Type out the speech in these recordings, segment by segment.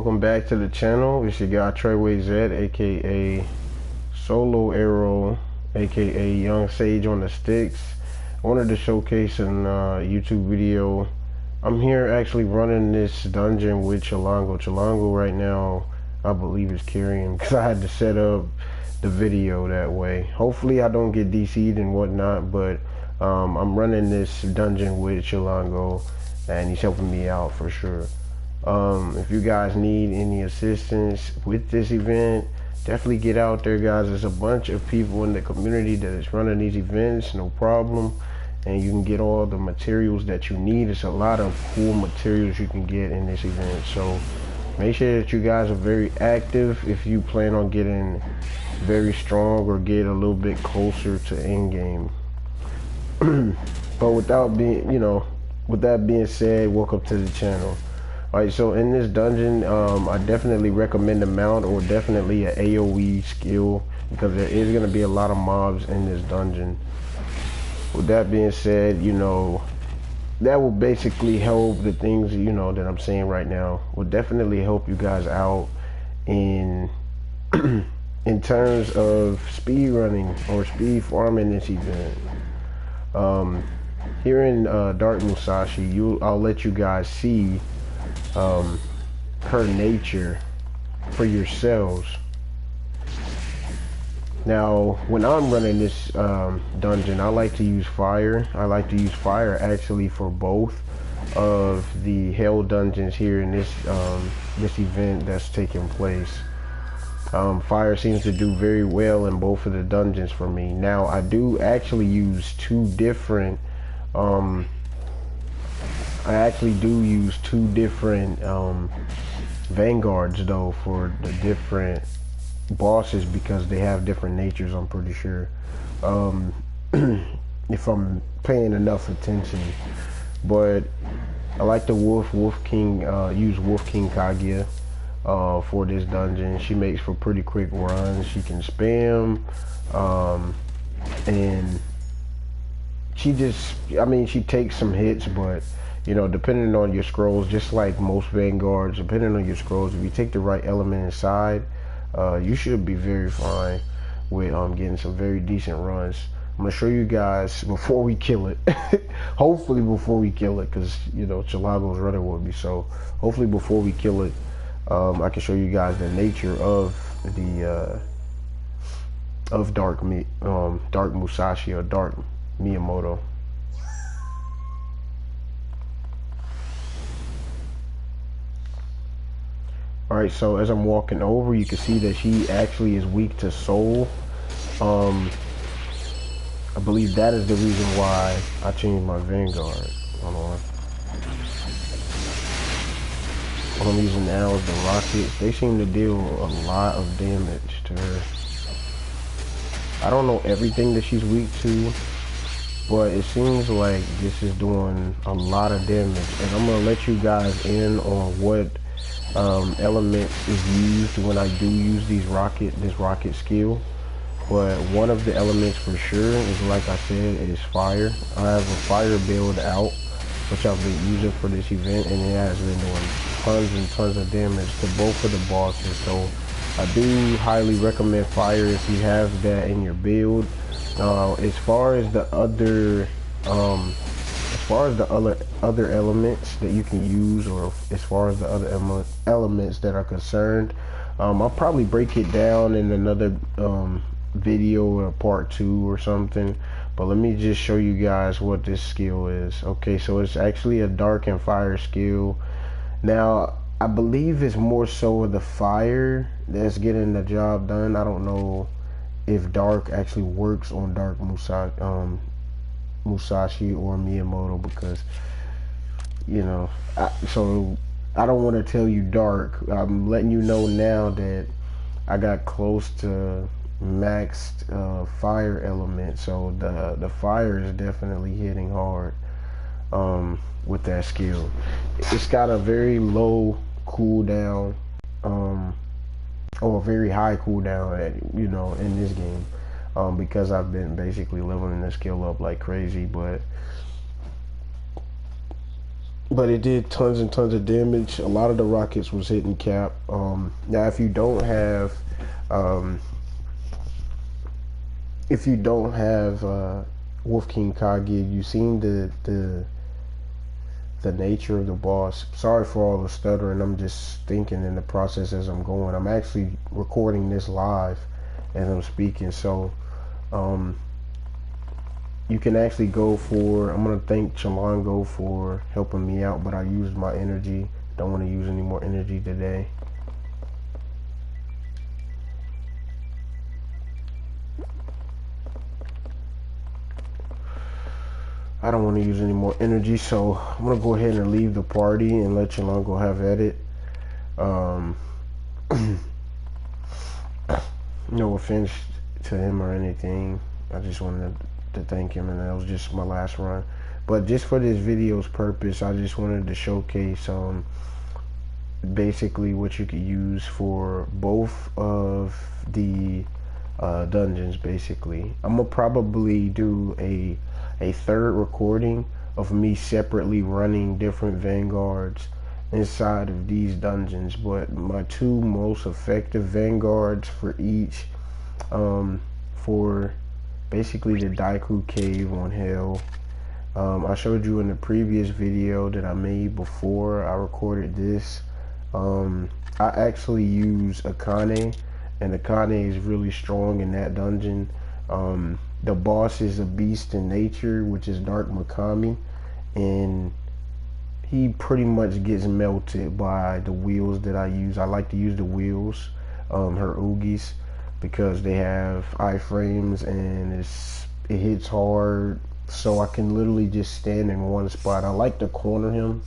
Welcome back to the channel. It's your guy TreyWayZette, aka Solo Arrow, aka Young Sage on the Sticks. I wanted to showcase an YouTube video. I'm here actually running this dungeon with Chilango. Chilango right now, I believe, is carrying because I had to set up the video that way. Hopefully I don't get DC'd and whatnot, but I'm running this dungeon with Chilango and he's helping me out for sure. If you guys need any assistance with this event, definitely get out there, guys. There's a bunch of people in the community that is running these events, no problem, and you can get all the materials that you need. There's a lot of cool materials you can get in this event, so make sure that you guys are very active if you plan on getting very strong or get a little bit closer to end game. But without being, with that being said, welcome to the channel. Alright, so in this dungeon, I definitely recommend a mount or definitely an AoE skill because there is going to be a lot of mobs in this dungeon. With that being said, that will basically help the things, that I'm saying right now. Will definitely help you guys out in in terms of speed running or speed farming this event. Here in Dark Musashi, I'll let you guys see her nature for yourselves. Now, when I'm running this dungeon, I like to use fire. I like to use fire actually for both of the hell dungeons here in this this event that's taking place. Fire seems to do very well in both of the dungeons for me. Now, I do actually use two different vanguards though for the different bosses because they have different natures, I'm pretty sure. If I'm paying enough attention. But I like the Wolf King, use Wolf King Kaguya for this dungeon. She makes for pretty quick runs. She can spam, and she takes some hits, but depending on your scrolls, just like most vanguards, depending on your scrolls, if you take the right element inside, you should be very fine with getting some very decent runs. I'm gonna show you guys before we kill it. Hopefully before we kill it, because Chilago's running with me, so hopefully before we kill it, I can show you guys the nature of the Dark Musashi or Dark Miyamoto. Alright, so as I'm walking over, you can see that she actually is weak to soul. I believe that is the reason why I changed my vanguard. Hold on. What I'm using now is the rockets. They seem to deal a lot of damage to her. I don't know everything that she's weak to, but it seems like this is doing a lot of damage. And I'm gonna let you guys in on what element is used when I do use this rocket skill. But one of the elements for sure is, like I said, is fire. I have a fire build out, which I've been using for this event, and it has been doing tons and tons of damage to both of the bosses. So I do highly recommend fire if you have that in your build. As far as the other other elements that you can use, or as far as the other elements that are concerned, I'll probably break it down in another video or part 2 or something. But let me just show you guys what this skill is. Okay, so it's actually a dark and fire skill. Now, I believe it's more so the fire that's getting the job done. I don't know if dark actually works on Dark Musashi or Miyamoto, because so I don't want to tell you dark. I'm letting you know now that I got close to maxed fire element, so the fire is definitely hitting hard with that skill. It's got a very low cooldown, or a very high cooldown in this game, because I've been basically leveling the skill up like crazy. But but it did tons and tons of damage. A lot of the rockets was hitting cap. Now if you don't have Wolf King Kage, you've seen the nature of the boss. Sorry for all the stuttering. I'm just thinking in the process as I'm going. I'm actually recording this live as I'm speaking, so you can actually go for, I'm gonna thank Chalango for helping me out, but I used my energy. Don't want to use any more energy today. I don't want to use any more energy, so I'm gonna go ahead and leave the party and let Chalango have at it. No offense to him or anything. I just wanted to thank him, and that was just my last run. But just for this video's purpose, I just wanted to showcase basically what you could use for both of the dungeons. Basically, I'm gonna probably do a third recording of me separately running different vanguards inside of these dungeons, but my two most effective vanguards for each, for basically the Daiku cave on Hell. I showed you in the previous video that I made before I recorded this. I actually use Akane, and Akane is really strong in that dungeon. The boss is a beast in nature, which is Dark Makami, and he pretty much gets melted by the wheels that I use. I like to use the wheels, her Oogis, because they have iframes and it hits hard, so I can literally just stand in one spot. I like to corner him,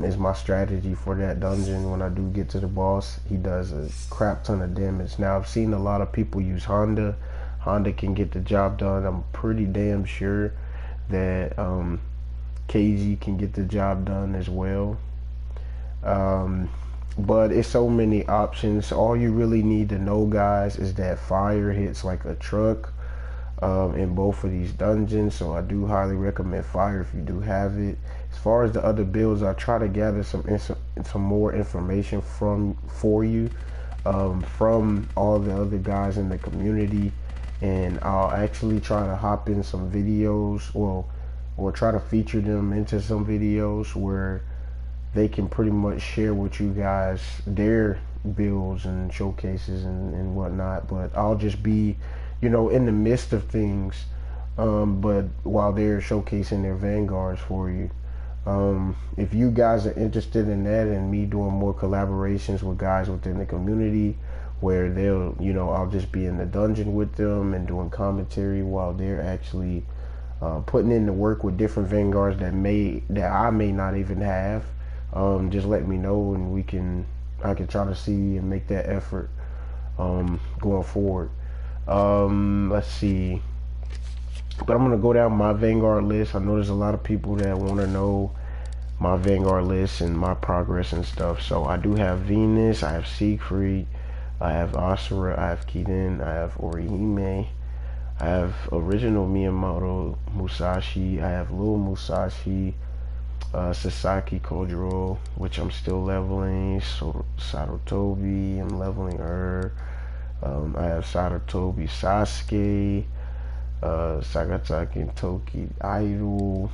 is my strategy for that dungeon. When I do get to the boss, he does a crap ton of damage. Now I've seen a lot of people use Honda. Honda can get the job done. I'm pretty damn sure that KG can get the job done as well. But it's so many options. All you really need to know, guys, is that fire hits like a truck in both of these dungeons, so I do highly recommend fire if you do have it. As far as the other builds, I try to gather some more information for you from all the other guys in the community, and I'll actually try to hop in some videos, or try to feature them into some videos where they can pretty much share with you guys their builds and showcases and whatnot. But I'll just be, in the midst of things, but while they're showcasing their vanguards for you. If you guys are interested in that and me doing more collaborations with guys within the community where they'll, I'll just be in the dungeon with them and doing commentary while they're actually putting in the work with different vanguards that I may not even have, just let me know, and I can try to see and make that effort going forward. Let's see, but I'm gonna go down my vanguard list. I know there's a lot of people that want to know my vanguard list and my progress and stuff. So I do have Venus, I have Siegfried, I have Asura, I have Kiden, I have Orihime, I have original Miyamoto Musashi, I have Lil Musashi, Sasaki Kojiro, which I'm still leveling. So Sarutobi, I'm leveling her. I have Sarutobi Sasuke, Sagataki Toki Idol.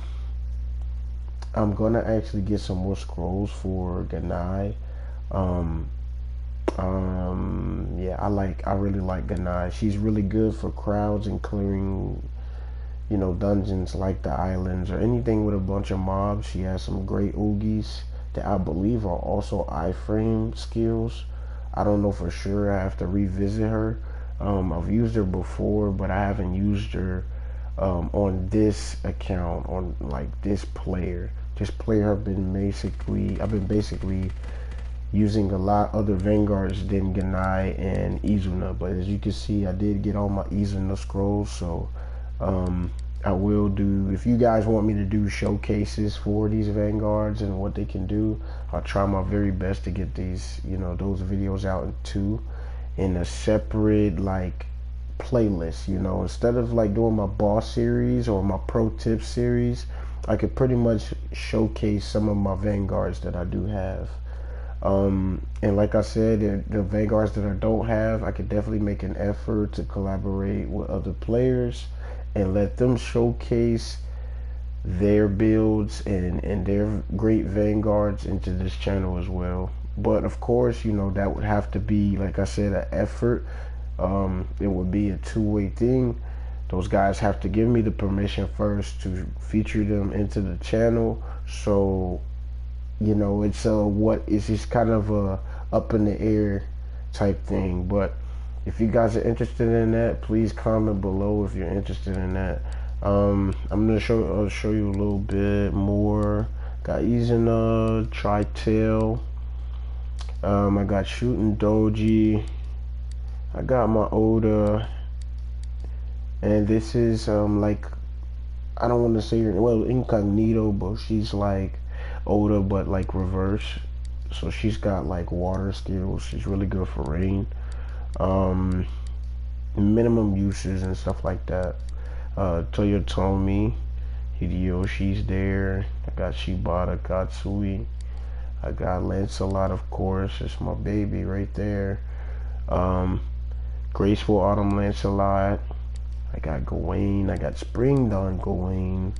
I'm gonna actually get some more scrolls for Ganai. Yeah, I really like Ganai. She's really good for crowds and clearing, dungeons like the islands or anything with a bunch of mobs. She has some great Oogis that I believe are also iframe skills. I don't know for sure. I have to revisit her. I've used her before, but I haven't used her on this account, on like this player. This player I've been basically using a lot other vanguards than Ganai and Izuna, but as you can see, I did get all my Izuna scrolls. So I will do, if you guys want me to do showcases for these vanguards and what they can do, I'll try my very best to get these, those videos out in a separate like playlist. Instead of like doing my boss series or my pro tip series, I could pretty much showcase some of my vanguards that I do have. And like I said, the vanguards that I don't have, I could definitely make an effort to collaborate with other players and let them showcase their builds and their great vanguards into this channel as well. But of course, you know, that would have to be, like I said, an effort. It would be a two-way thing. Those guys have to give me the permission first to feature them into the channel. So, you know, it's just kind of a up in the air type thing. But if you guys are interested in that, please comment below if you're interested in that. I'm gonna show you a little bit more. Got Izuna, Tri-Tail. I got Shooting Doji. I got my Oda, and this is like, I don't want to say her, well, Incognito, but she's like Oda but like reverse. So she's got like water skills. She's really good for rain. Minimum uses and stuff like that. Toyotomi, Hideyoshi's there. I got Shibata Katsui. I got Lancelot, of course. It's my baby right there. Graceful Autumn Lancelot. I got Gawain. I got Spring Dawn Gawain.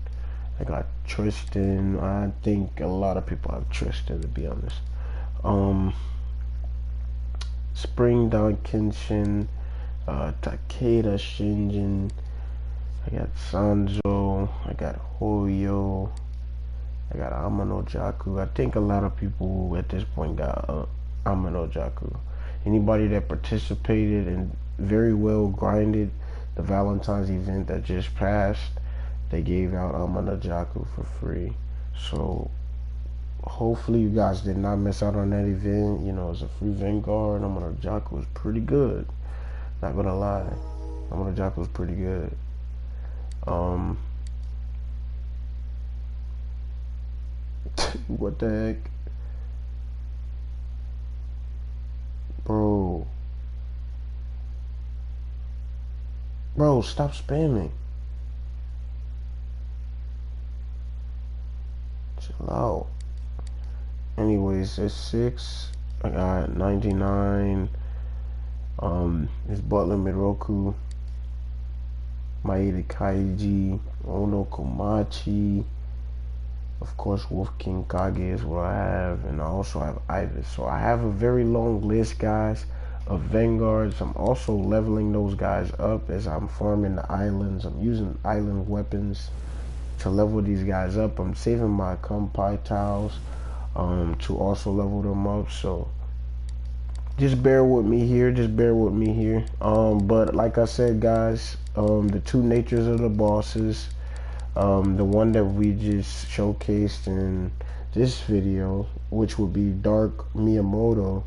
I got Tristan. I think a lot of people have Tristan, to be honest. Spring Dawn Kenshin. Takeda Shinjin. I got Sanjo. I got Hoyo. I got Amano Jaku. I think a lot of people at this point got Amano Jaku. Anybody that participated and very well grinded the Valentine's event that just passed, they gave out Amano Jaku for free. So hopefully you guys did not miss out on that event. You know, it's a free Vanguard. Amano Jaku was pretty good. Not gonna lie, Amano Jaku was pretty good. What the heck? Bro, stop spamming. Chill out. Anyways, it's 6. I got 99. It's Butler Miroku, Maeda Kaiji, Ono Komachi. Of course, Wolf King Kage is what I have, and I also have Ibis. So I have a very long list, guys, of Vanguards. I'm also leveling those guys up as I'm farming the islands. I'm using island weapons to level these guys up. I'm saving my Kampai tiles to also level them up. So just bear with me here. But like I said, guys, the two natures of the bosses. The one that we just showcased in this video, which would be Dark Miyamoto,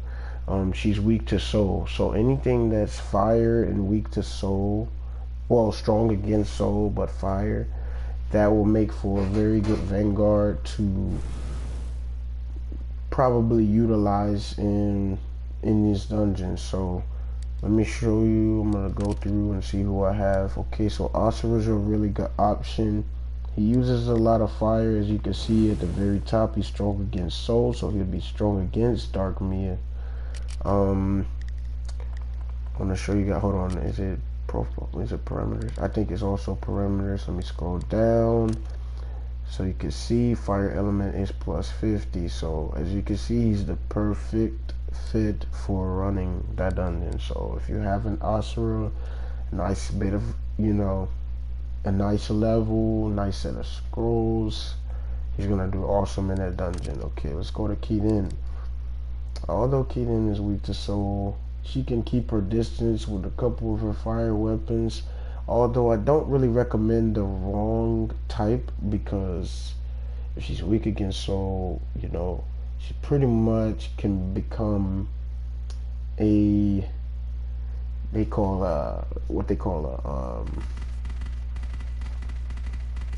she's weak to soul. So anything that's fire and weak to soul, well, strong against soul but fire, that will make for a very good Vanguard to probably utilize in these dungeons. So let me show you. I'm gonna go through and see who I have. Okay, so Asura's a really good option. He uses a lot of fire, as you can see at the very top. He's strong against soul, so he'll be strong against Dark Mia. I'm gonna show you guys. Hold on, is it profile? Is it parameters? I think it's also parameters. Let me scroll down so you can see fire element is plus 50. So as you can see, he's the perfect fit for running that dungeon. So if you have an Asura, nice bit of, you know, a nice level, nice set of scrolls, he's gonna do awesome in that dungeon. Okay, let's go to Keaton. Although Keaton is weak to soul, she can keep her distance with a couple of her fire weapons. Although I don't really recommend the wrong type, because if she's weak against soul, you know, she pretty much can become a what they call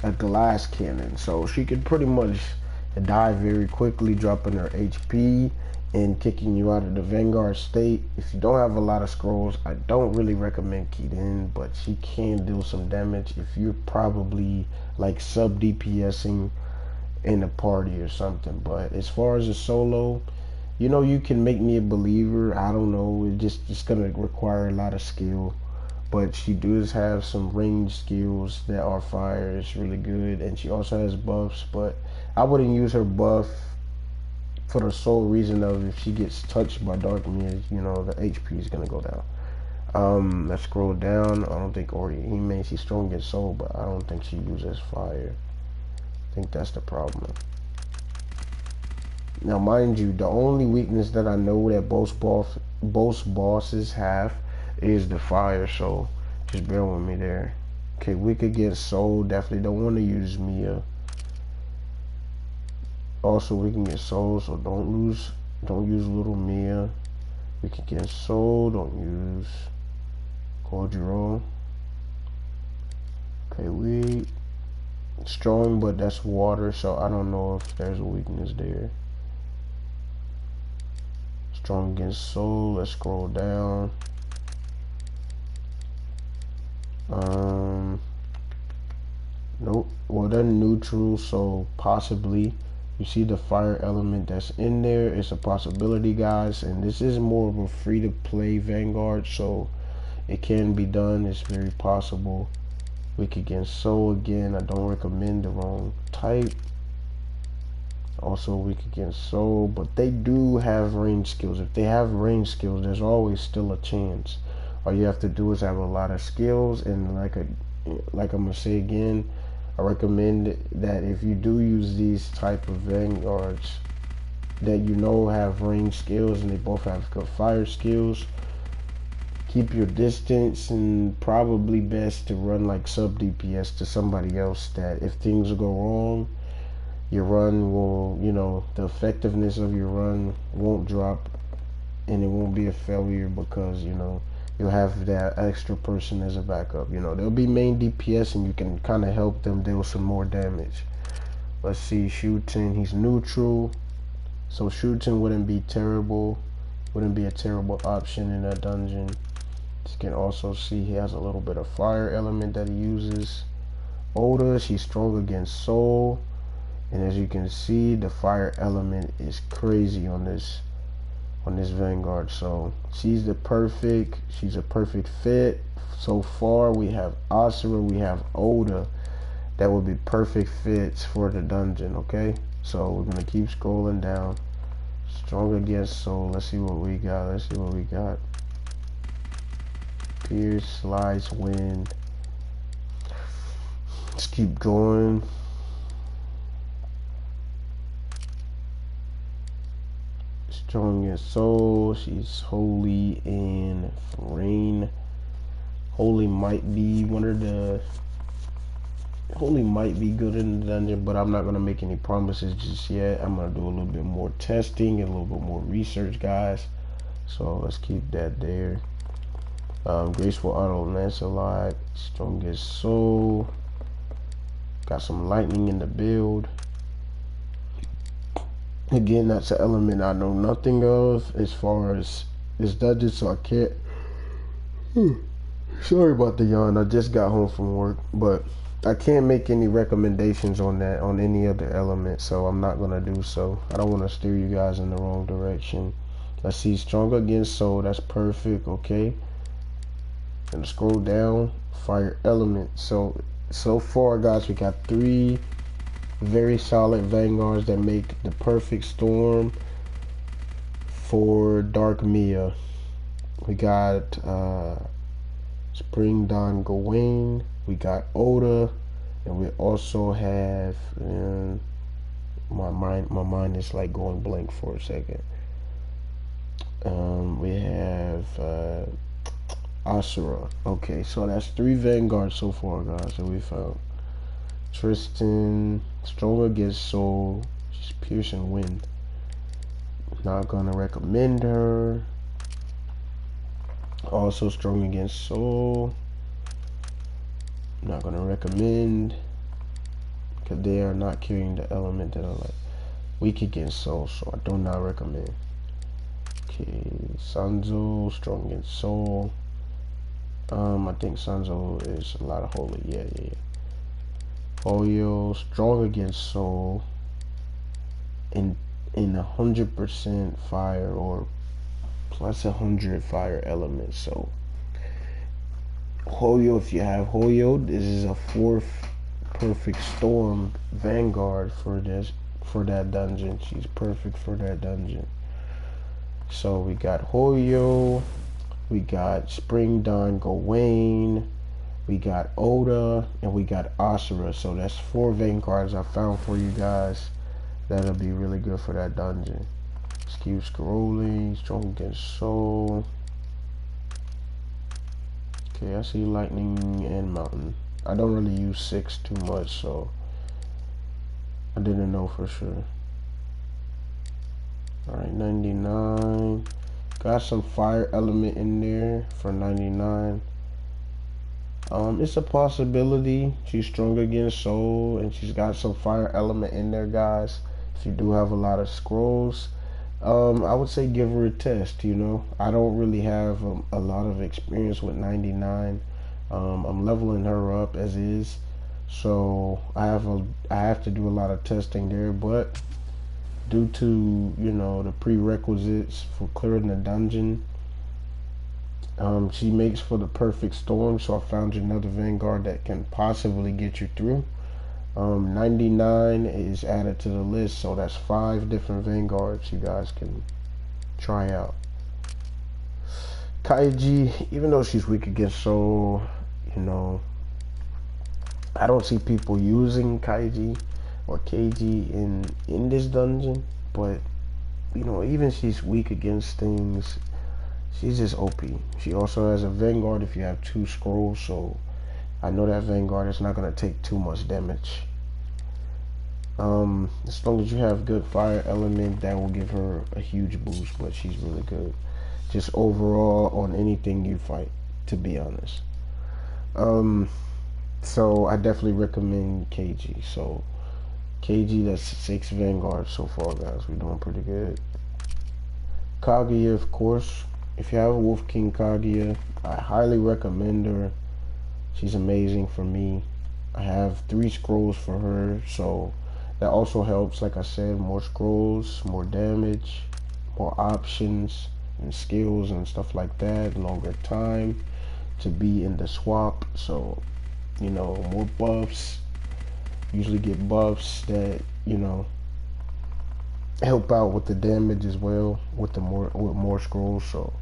a glass cannon. So she could pretty much die very quickly, dropping her HP and kicking you out of the Vanguard state. If you don't have a lot of scrolls, I don't really recommend Keaton, but she can do some damage if you're probably like sub DPSing in a party or something. But as far as a solo, you know, you can make me a believer. I don't know, it's gonna require a lot of skill. But she does have some range skills that are fire. It's really good, and she also has buffs. But I wouldn't use her buff for the sole reason of if she gets touched by Dark Mirror, you know, the HP is gonna go down. Let's scroll down. I don't think Orihime, she's strong against soul, but I don't think she uses fire. I think that's the problem. Now, mind you, the only weakness that I know that both bosses have is the fire, so just bear with me there. Okay, weak against soul. Definitely don't want to use Mia. Also, we can get soul, so don't use little Mia. We can get soul, don't use Kojiro. Okay, we strong, but that's water, so I don't know if there's a weakness there. Strong against soul. Let's scroll down. Nope. Well, they're neutral, so possibly. You see the fire element that's in there. It's a possibility, guys, and this is more of a free-to-play Vanguard, so it can be done. It's very possible. Weak against soul again. I don't recommend the wrong type. Also weak against soul, but they do have range skills. If they have range skills, there's always still a chance. All you have to do is have a lot of skills, and like I'm gonna say again, I recommend that if you do use these type of Vanguards that you know have range skills and they both have good fire skills, keep your distance, and probably best to run like sub DPS to somebody else that if things go wrong, your run will, you know, the effectiveness of your run won't drop and it won't be a failure because, you know, you'll have that extra person as a backup. You know, they'll be main DPS and you can kind of help them deal some more damage. Let's see, Shooting, he's neutral, so Shooting wouldn't be terrible, wouldn't be a terrible option in that dungeon. You can also see he has a little bit of fire element that he uses. Oda, she's strong against soul, and as you can see, the fire element is crazy on this Vanguard, so she's a perfect fit. So far we have Asura, we have Oda that would be perfect fits for the dungeon. Okay, so we're gonna keep scrolling down. Strong against soul. Let's see what we got. Pierce, slice, wind. Let's keep going. Strong in soul. She's holy in rain. Holy might be good in the dungeon, but I'm not gonna make any promises just yet. I'm gonna do a little bit more testing and a little bit more research, guys. So let's keep that there. Graceful Auto Lancelot, strongest soul. Got some lightning in the build. Again, that's an element I know nothing of as far as this dungeon, so I can't. Sorry about the yawn. I just got home from work, but I can't make any recommendations on that, on any other element, so I'm not gonna do so. I don't want to steer you guys in the wrong direction. Let's see, stronger against soul. That's perfect. Okay, and scroll down. Fire element. So far, guys, we got 3 very solid Vanguards that make the perfect storm for Dark Mia. We got Spring Dawn Gawain, we got Oda, and we also have my mind is like going blank for a second. We have Asura. Okay, so that's 3 Vanguards so far, guys, that we found. Tristan, strong against soul. She's piercing wind. Not gonna recommend her. Also strong against soul. Not gonna recommend because they are not carrying the element that I like. Weak against soul, so I do not recommend. Okay, Sanzo, strong against soul. I think Sanzo is a lot of holy. Yeah. Hoyo, strong against soul, in 100% fire or plus 100 fire elements. So Hoyo, if you have Hoyo, this is a 4th perfect storm vanguard for that dungeon. She's perfect for that dungeon. So we got Hoyo, we got Spring Dawn Gawain, we got Oda, and we got Asura. So that's 4 vanguards I found for you guys. That'll be really good for that dungeon. Skew scrolling, strong against soul. Okay, I see lightning and mountain. I don't really use 6 too much, so I didn't know for sure. Alright, 99. Got some fire element in there for 99. It's a possibility. She's strong against soul, and she's got some fire element in there, guys. If you do have a lot of scrolls, I would say give her a test. You know, I don't really have a lot of experience with 99. I'm leveling her up as is, so I have to do a lot of testing there. But due to, you know, the prerequisites for clearing the dungeon, she makes for the perfect storm. So I found you another vanguard that can possibly get you through. 99 is added to the list, so that's 5 different vanguards you guys can try out. Kaiji, even though she's weak against soul, you know, I don't see people using Kaiji or KG in this dungeon, but you know, even she's weak against things, she's just OP. She also has a vanguard if you have 2 scrolls, so I know that vanguard is not going to take too much damage. As long as you have good fire element, that will give her a huge boost, but she's really good just overall on anything you fight, to be honest. So I definitely recommend KG. So KG, that's 6 vanguards so far, guys. We're doing pretty good. Kaguya, of course, if you have a Wolf King Kaguya, I highly recommend her. She's amazing for me. I have 3 scrolls for her, so that also helps. Like I said, more scrolls, more damage, more options and skills and stuff like that, longer time to be in the swap. So, you know, more buffs. Usually get buffs that, you know, help out with the damage as well with more scrolls. So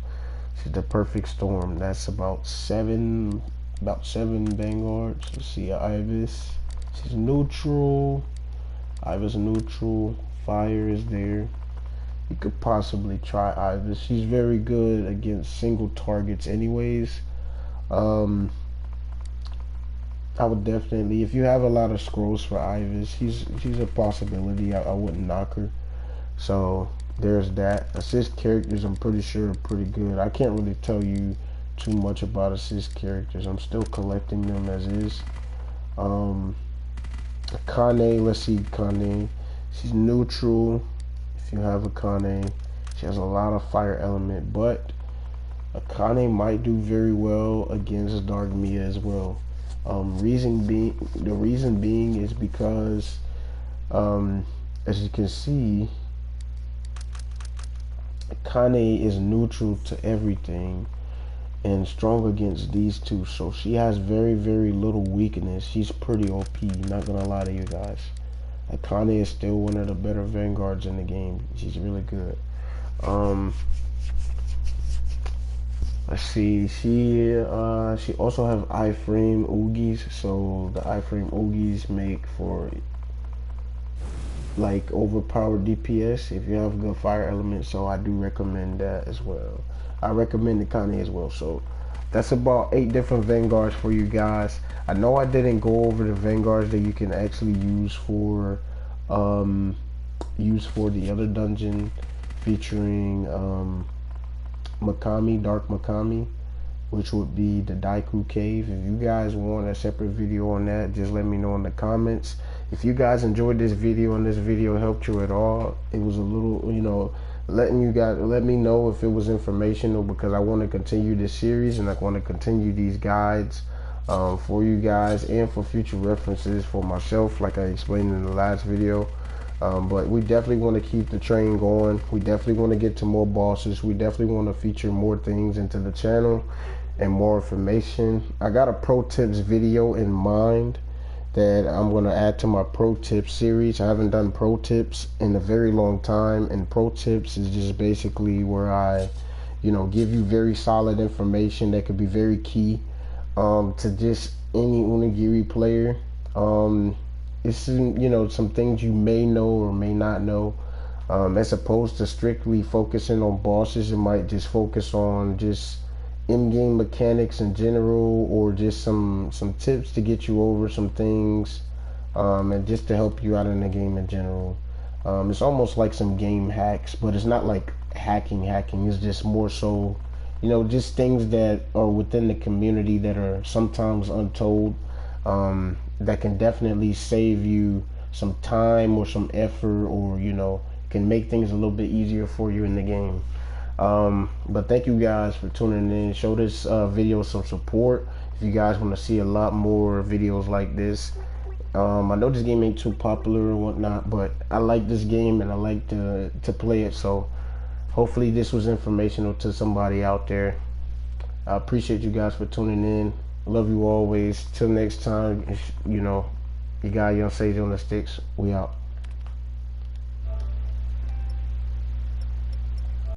she's the perfect storm. That's about 7 vanguards. Let's see, Ibis. She's neutral. Ibis neutral. Fire is there. You could possibly try Ibis. She's very good against single targets anyways. I would definitely, if you have a lot of scrolls for Ibis, she's a possibility. I wouldn't knock her. So there's that. Assist characters, I'm pretty sure are pretty good. I can't really tell you too much about assist characters. I'm still collecting them as is. Kane, let's see, Kane. She's neutral. If you have a Kane, she has a lot of fire element, but Akane might do very well against Dark Mia as well. The reason being is because, as you can see, Akane is neutral to everything and strong against these 2. So she has very, very little weakness. She's pretty OP, not gonna lie to you guys. Akane is still one of the better vanguards in the game. She's really good. Let's see, she also have iframe Oogis, so the iframe Oogis make for like overpowered DPS if you have good fire element, so I do recommend that as well. I recommend the Kane as well. So that's about 8 different vanguards for you guys. I know I didn't go over the vanguards that you can actually use for the other dungeon featuring Makami, Dark Makami, which would be the Daiku Cave. If you guys want a separate video on that, just let me know in the comments. If you guys enjoyed this video and this video helped you at all, it was a little, you know, letting you guys let me know if it was informational, because I want to continue this series and I want to continue these guides for you guys and for future references for myself, like I explained in the last video. But we definitely want to keep the train going. We definitely want to get to more bosses. We definitely want to feature more things into the channel and more information. I got a pro tips video in mind that I'm going to add to my pro tips series. I haven't done pro tips in a very long time, and pro tips is just basically where I, give you very solid information that could be very key to just any Onigiri player. It's some things you may know or may not know. As opposed to strictly focusing on bosses, it might just focus on just in-game mechanics in general, or just some tips to get you over some things, and just to help you out in the game in general. It's almost like some game hacks, but it's not like hacking. It's just more so, just things that are within the community that are sometimes untold, that can definitely save you some time or some effort, or can make things a little bit easier for you in the game. But thank you guys for tuning in. Show this video some support if you guys want to see a lot more videos like this. I know this game ain't too popular or whatnot, but I like this game and I like to play it, so hopefully this was informational to somebody out there. I appreciate you guys for tuning in. Love you always. Till next time, you got Young Sage on the sticks. We out.